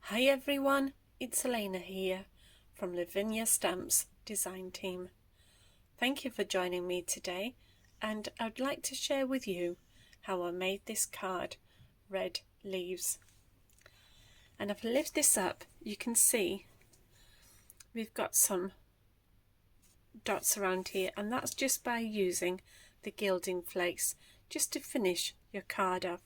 Hi everyone, it's Eleana here from Lavinia Stamps design team. Thank you for joining me today, and I'd like to share with you how I made this card, Red Leaves. And if I lift this up, you can see we've got some dots around here, and that's just by using the gilding flakes just to finish your card off.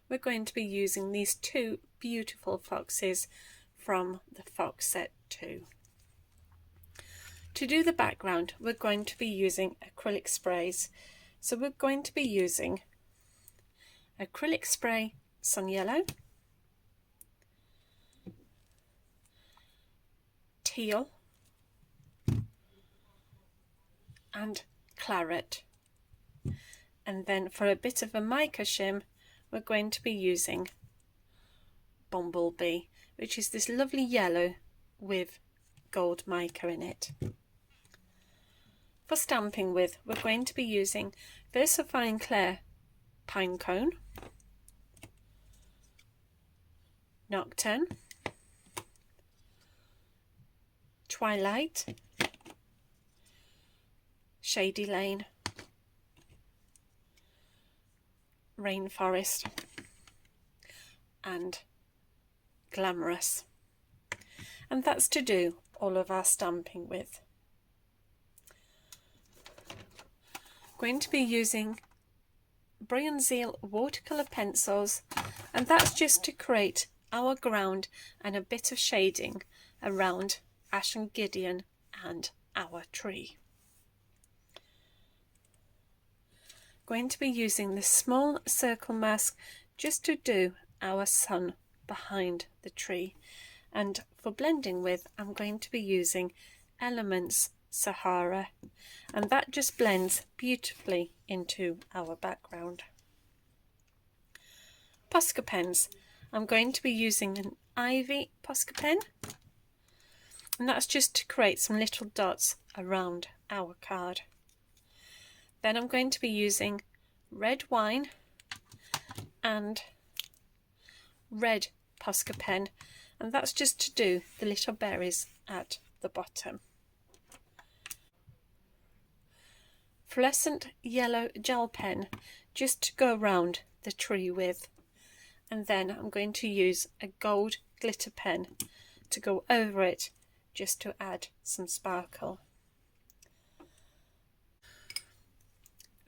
We're going to be using these two beautiful foxes from the Fox Set 2. To do the background, we're going to be using acrylic sprays. So we're going to be using acrylic spray sun yellow, teal and claret. And then for a bit of a mica shim, we're going to be using Bumblebee, which is this lovely yellow with gold mica in it. For stamping with, we're going to be using VersaFine Clair Pinecone, Nocturne, Twilight, Shady Lane, Rainforest and Glamorous, and that's to do all of our stamping with. Going to be using Bronzeal watercolour pencils, and that's just to create our ground and a bit of shading around Ash and Gideon and our tree. Going to be using this small circle mask just to do our sun behind the tree, and for blending with, I'm going to be using Elements Sahara, and that just blends beautifully into our background. Posca pens, I'm going to be using an Ivy Posca pen, and that's just to create some little dots around our card. Then I'm going to be using red wine and red Posca pen, and that's just to do the little berries at the bottom. Fluorescent yellow gel pen just to go around the tree with, and then I'm going to use a gold glitter pen to go over it just to add some sparkle.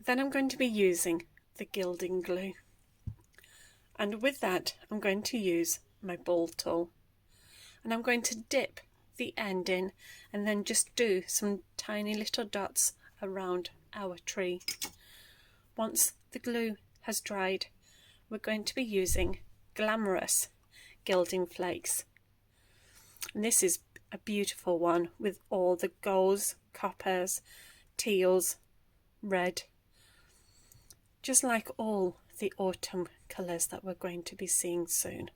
Then I'm going to be using the gilding glue, and with that I'm going to use my ball tool, and I'm going to dip the end in and then just do some tiny little dots around our tree. Once the glue has dried, we're going to be using Glamorous gilding flakes, and this is a beautiful one with all the golds, coppers, teals, red, just like all the autumn colours that we're going to be seeing soon.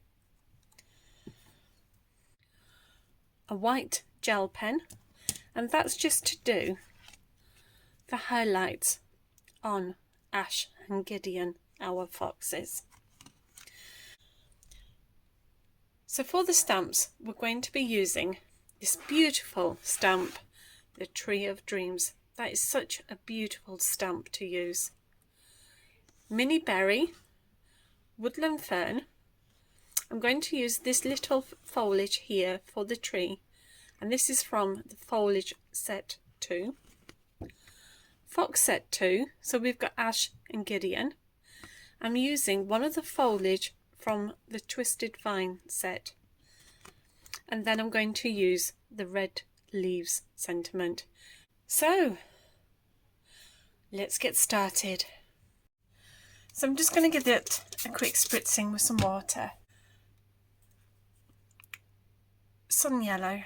A white gel pen, and that's just to do the highlights on Ash and Gideon, our foxes. So for the stamps, we're going to be using this beautiful stamp, the Tree of Dreams. That is such a beautiful stamp to use. Mini berry, woodland fern. I'm going to use this little foliage here for the tree, and this is from the Foliage Set 2. Fox Set 2, so we've got Ash and Gideon. I'm using one of the foliage from the Twisted Vine set, and then I'm going to use the Red Leaves sentiment. So let's get started. So I'm just going to give it a quick spritzing with some water. Sun yellow.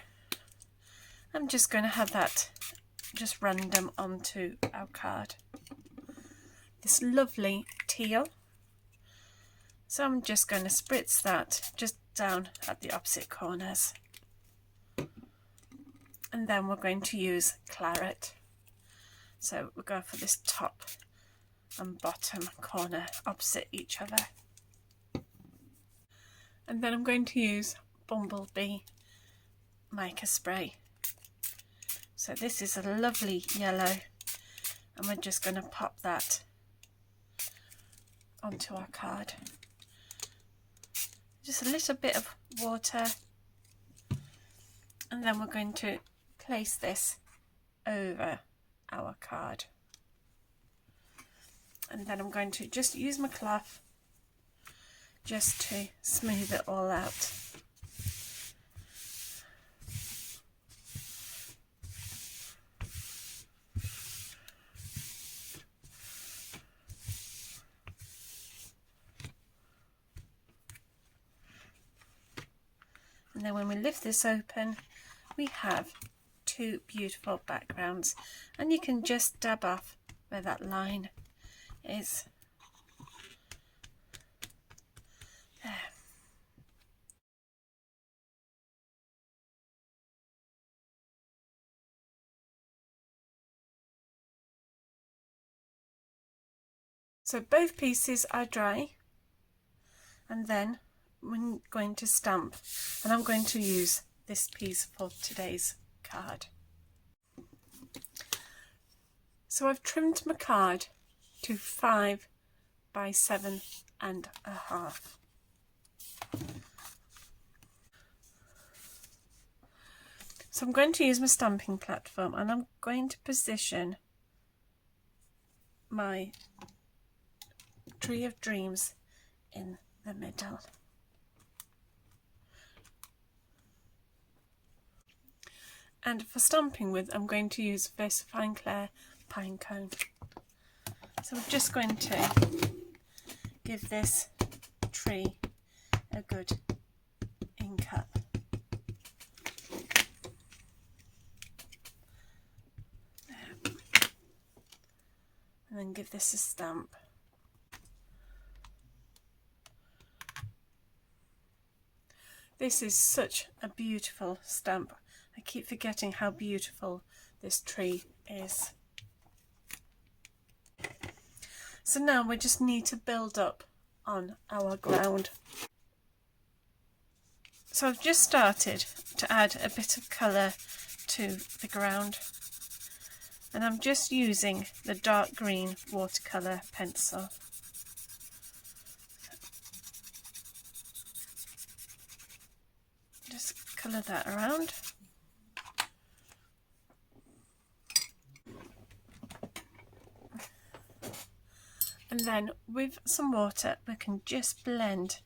I'm just going to have that just random onto our card. This lovely teal. So I'm just going to spritz that just down at the opposite corners. And then we're going to use claret. So we're going for this top and bottom corner opposite each other. And then I'm going to use bumblebee mica spray. So this is a lovely yellow, and we're just going to pop that onto our card. Just a little bit of water, and then we're going to place this over our card. And then I'm going to just use my cloth just to smooth it all out. And then when we lift this open, we have two beautiful backgrounds, and you can just dab off where that line is. There. So both pieces are dry, and then we're going to stamp, and I'm going to use this piece for today's card. So I've trimmed my card to 5 by 7.5. So I'm going to use my stamping platform, and I'm going to position my Tree of Dreams in the middle. And for stamping with, I'm going to use this Fine Clair pine cone. So I'm just going to give this tree a good ink up. There. And then give this a stamp. This is such a beautiful stamp. I keep forgetting how beautiful this tree is. So now we just need to build up on our ground. So I've just started to add a bit of colour to the ground, and I'm just using the dark green watercolour pencil. Just colour that around. And then with some water we can just blend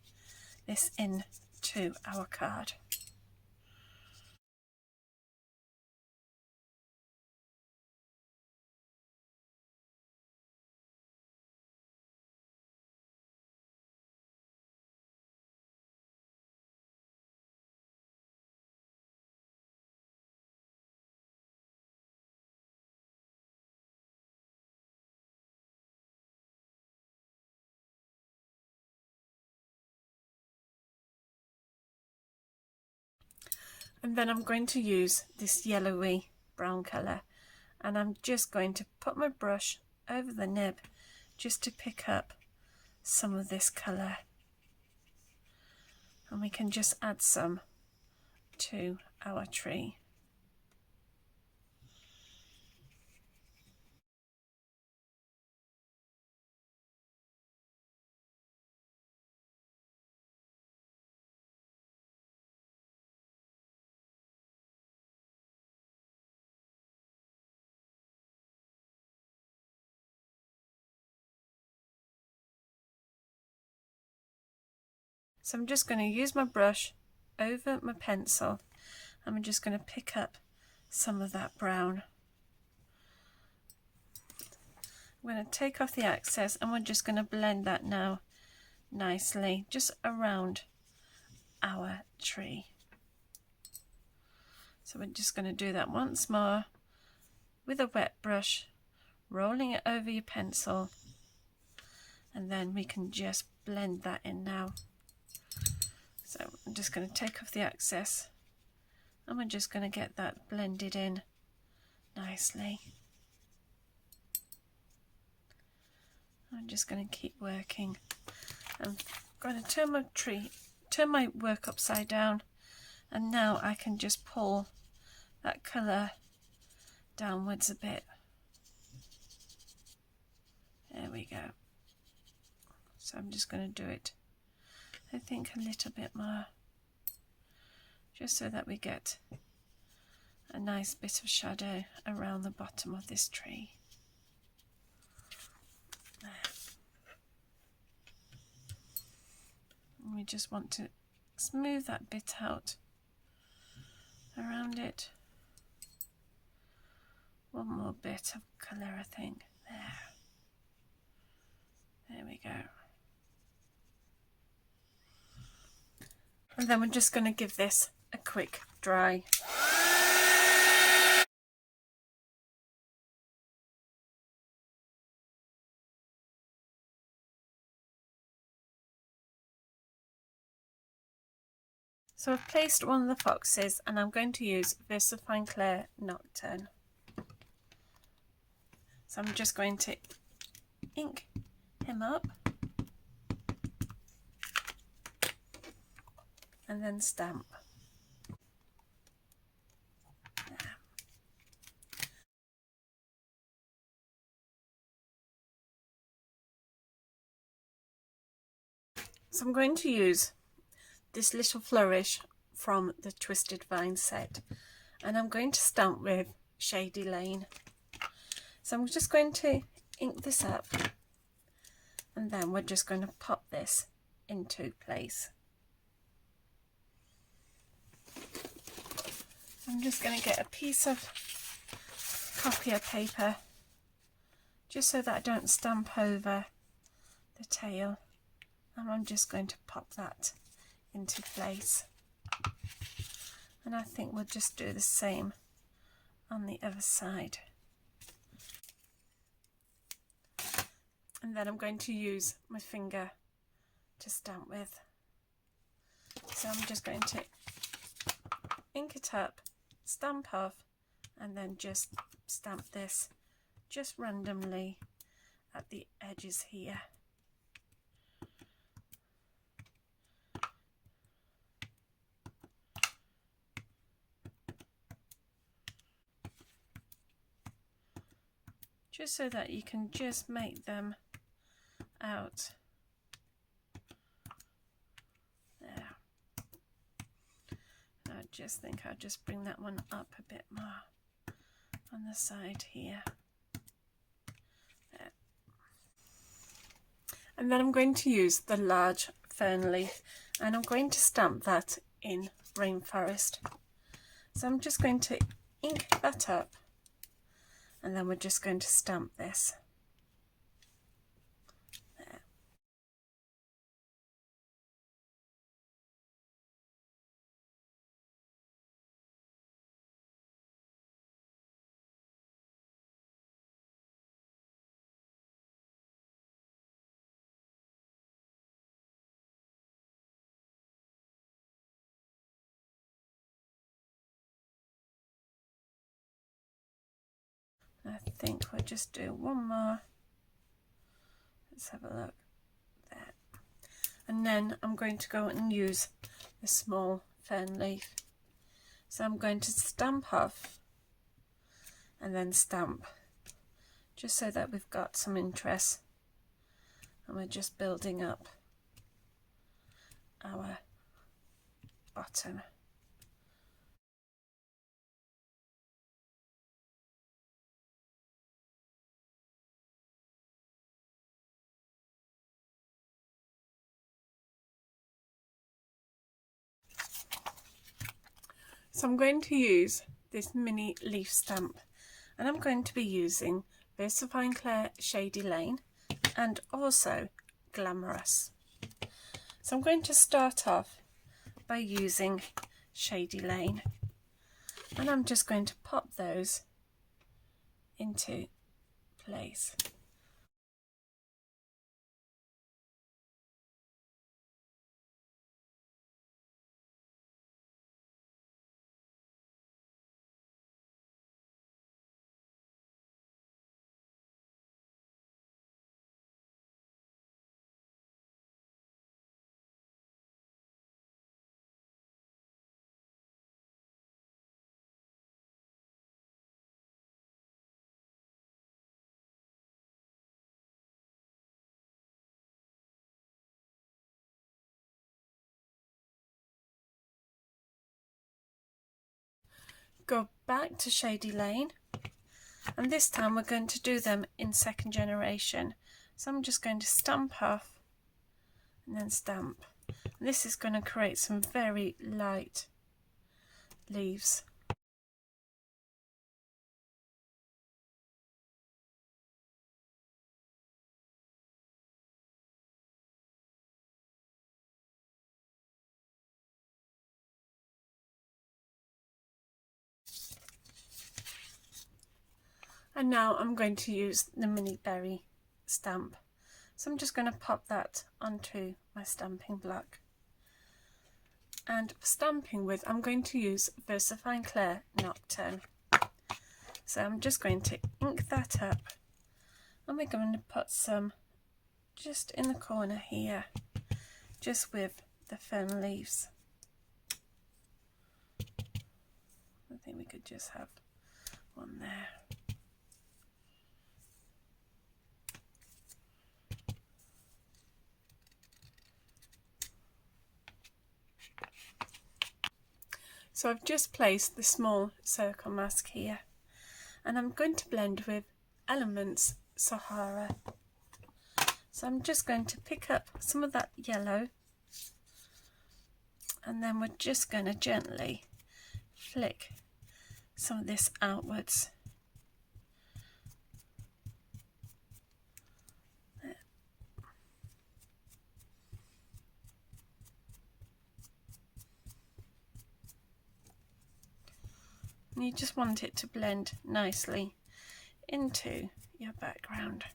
this in to our card. And then I'm going to use this yellowy brown colour, and I'm just going to put my brush over the nib just to pick up some of this colour, and we can just add some to our tree. So I'm just going to use my brush over my pencil, and I'm just going to pick up some of that brown. I'm going to take off the excess, and we're just going to blend that now nicely just around our tree. So we're just going to do that once more with a wet brush, rolling it over your pencil, and then we can just blend that in now. So I'm just going to take off the excess, and we're just going to get that blended in nicely. I'm just going to keep working. I'm going to turn my work upside down, And now I can just pull that colour downwards a bit. There we go. So I'm just going to do it, I think, a little bit more, just so that we get a nice bit of shadow around the bottom of this tree. There. And we just want to smooth that bit out around it. One more bit of colour, I think. There we go. And then we're just going to give this a quick dry. So I've placed one of the foxes and I'm going to use VersaFine Clair Nocturne. So I'm just going to ink him up and then stamp. There. So I'm going to use this little flourish from the Twisted Vine set, and I'm going to stamp with Shady Lane. So I'm just going to ink this up, and then we're just going to pop this into place. I'm just going to get a piece of copier paper just so that I don't stamp over the tail, and I'm just going to pop that into place. And I think we'll just do the same on the other side. And then I'm going to use my finger to stamp with. So I'm just going to ink it up, stamp off, and then just stamp this just randomly at the edges here. Just so that you can just make them out. There. I just think I'll just bring that one up a bit more on the side here. There. And then I'm going to use the large fern leaf, and I'm going to stamp that in Rainforest. So I'm just going to ink that up, and then we're just going to stamp this. There. I think we'll just do one more. Let's have a look. There. And then I'm going to go and use the small fern leaf. So I'm going to stamp off and then stamp, just so that we've got some interest, and we're just building up our bottom. So I'm going to use this mini leaf stamp, and I'm going to be using VersaFine Clair Shady Lane and also Glamorous. So I'm going to start off by using Shady Lane, and I'm just going to pop those into place. go back to Shady Lane, and this time we're going to do them in second generation. So I'm just going to stamp off and then stamp. And this is going to create some very light leaves. And now I'm going to use the mini berry stamp. So I'm just going to pop that onto my stamping block. And for stamping with, I'm going to use VersaFine Clair Nocturne. So I'm just going to ink that up, and we're going to put some just in the corner here, just with the fern leaves. I think we could just have one there. So I've just placed the small circle mask here, and I'm going to blend with Elements Sahara. So I'm just going to pick up some of that yellow, and then we're just going to gently flick some of this outwards. And you just want it to blend nicely into your background.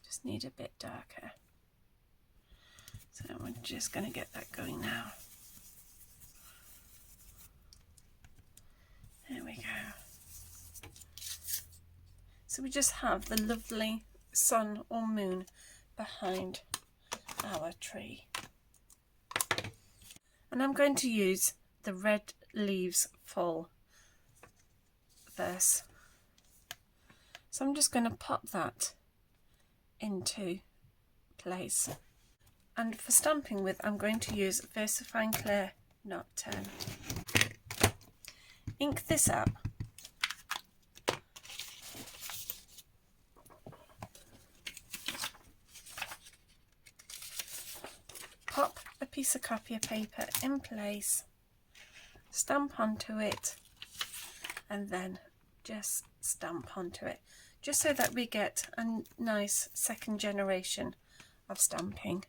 Just need a bit darker. So we're just going to get that going now. There we go. So we just have the lovely sun or moon behind our tree. And I'm going to use the Red Leaves Fall verse. So I'm just going to pop that into place. And for stamping with, I'm going to use VersaFine Clair Nocturne. Ink this up. Pop a piece of copier paper in place, stamp onto it, and then just stamp onto it, just so that we get a nice second generation of stamping.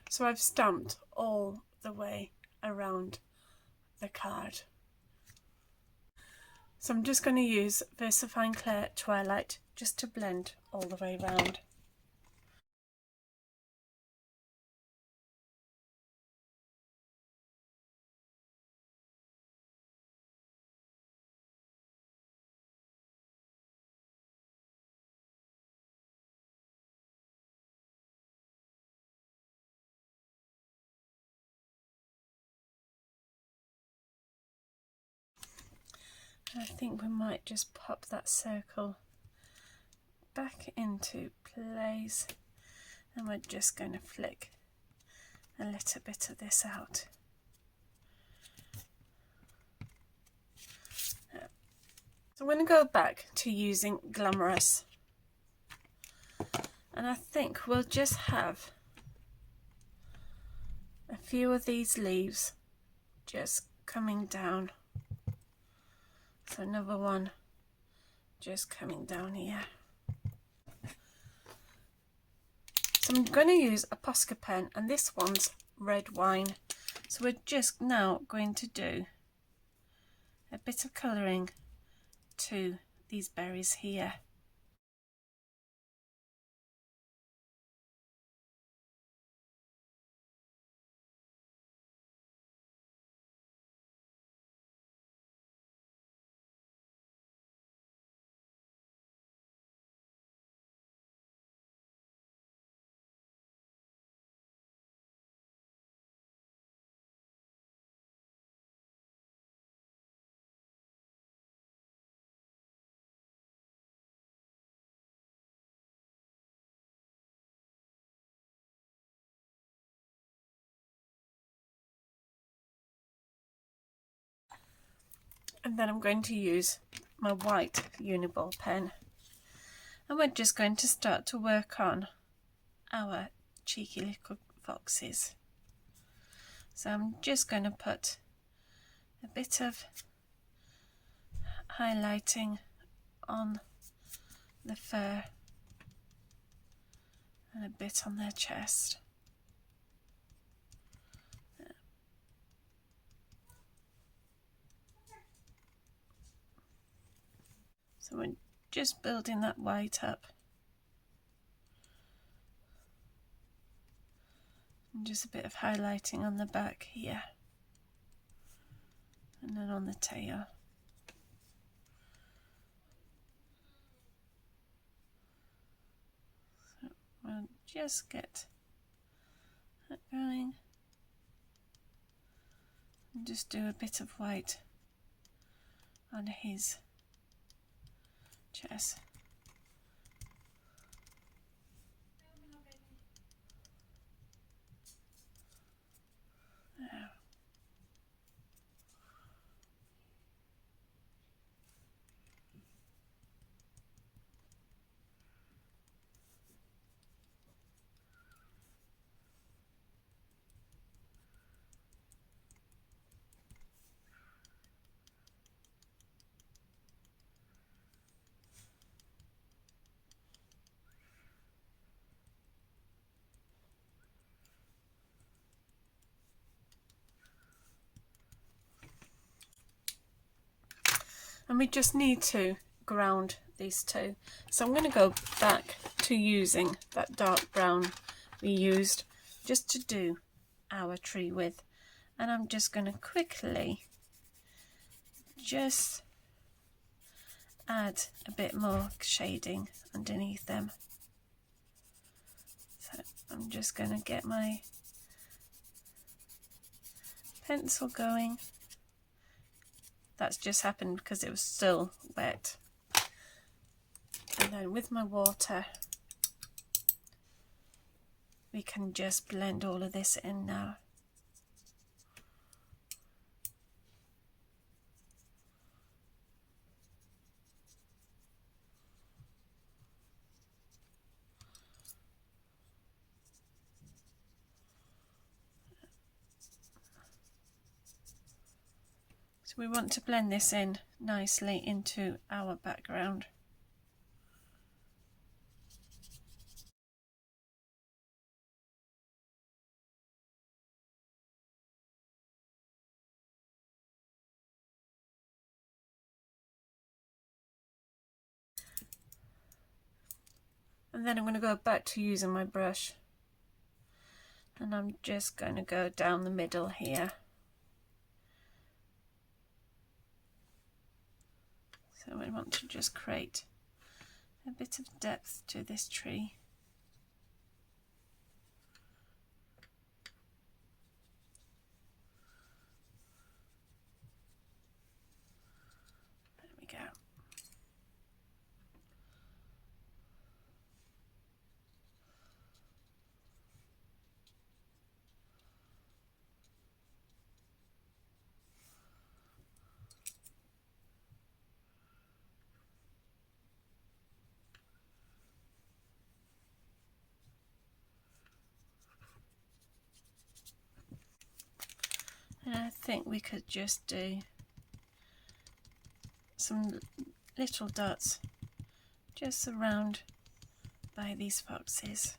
So I've stamped all the way around the card. So I'm just going to use VersaFine Clair Twilight just to blend all the way around. I think we might just pop that circle back into place, and we're just going to flick a little bit of this out. So I'm going to go back to using Glamorous, and I think we'll just have a few of these leaves just coming down. So another one just coming down here. So I'm going to use a Posca pen, and this one's red wine. So we're just now going to do a bit of colouring to these berries here. And then I'm going to use my white Uniball pen, and we're just going to start to work on our cheeky little foxes. So I'm just going to put a bit of highlighting on the fur and a bit on their chest. So we're just building that white up. And just a bit of highlighting on the back here. And then on the tail. So we'll just get that going. And just do a bit of white on his chest. There. And we just need to ground these two. So I'm going to go back to using that dark brown we used just to do our tree with. And I'm just going to quickly just add a bit more shading underneath them. So I'm just going to get my pencil going. That's just happened because it was still wet. And then with my water, we can just blend all of this in now. So we want to blend this in nicely into our background. And then I'm going to go back to using my brush, and I'm just going to go down the middle here. So we want to just create a bit of depth to this tree. There we go. And I think we could just do some little dots just around by these foxes.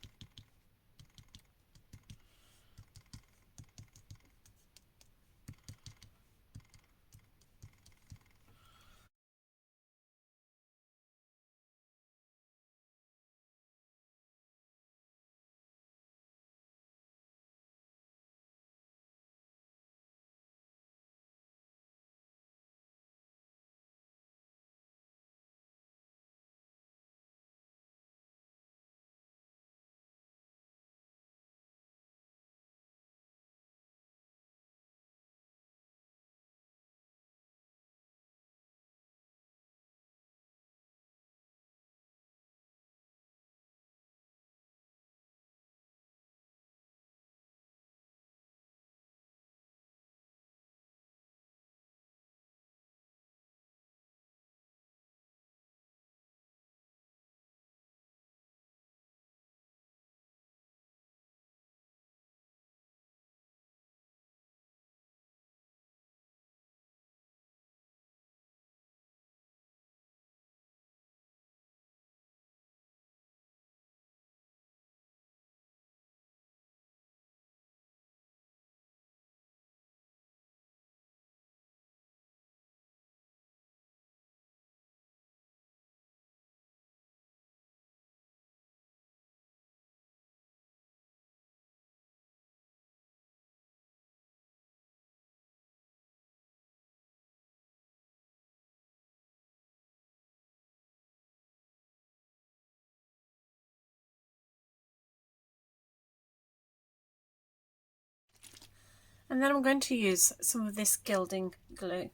And then I'm going to use some of this gilding glue.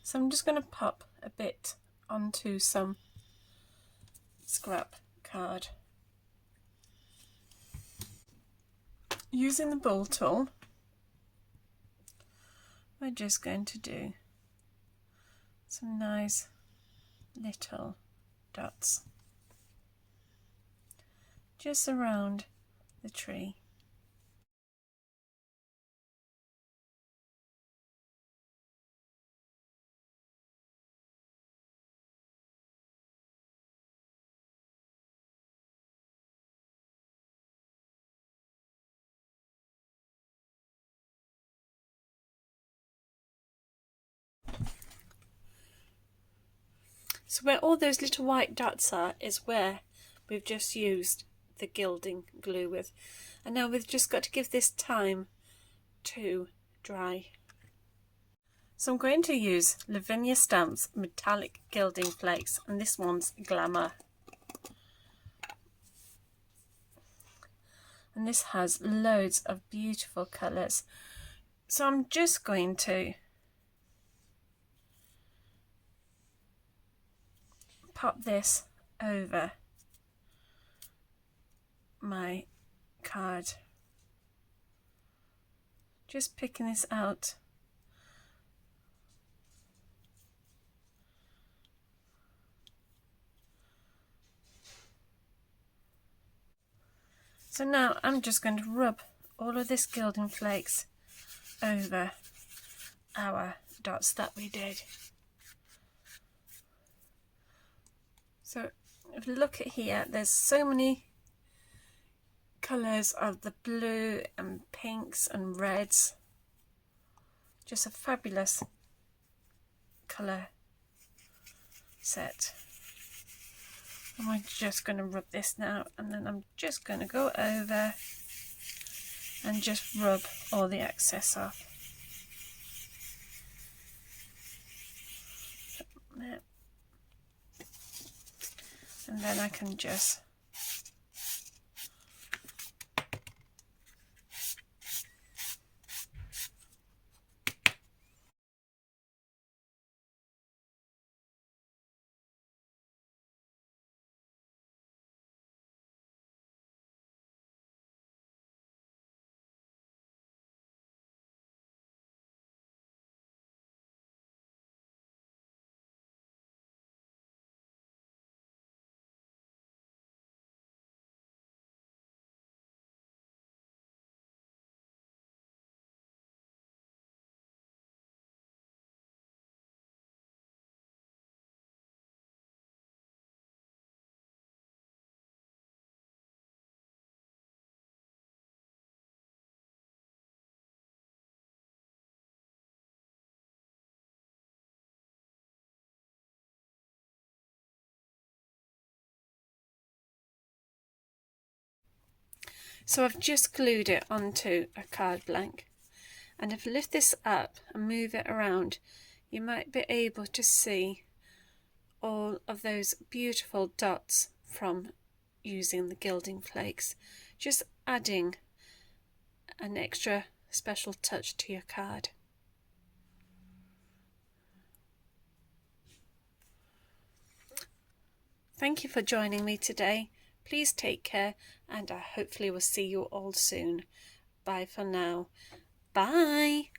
So I'm just going to pop a bit onto some scrap card. Using the ball tool, we're just going to do some nice little dots just around the tree. So where all those little white dots are is where we've just used the gilding glue with. And now we've just got to give this time to dry. So I'm going to use Lavinia Stamps Metallic Gilding Flakes, and this one's Glamour. And this has loads of beautiful colours. So I'm just going to pop this over my card. Just picking this out. So now I'm just going to rub all of this gilding flakes over our dots that we did. So if you look at here, there's so many colours of the blue and pinks and reds. Just a fabulous colour set. And I'm just going to rub this now, and then I'm just going to go over and just rub all the excess off. There. And then I can just So I've just glued it onto a card blank, and if I lift this up and move it around, you might be able to see all of those beautiful dots from using the gilding flakes, just adding an extra special touch to your card. Thank you for joining me today. Please take care, and I hopefully will see you all soon. Bye for now. Bye.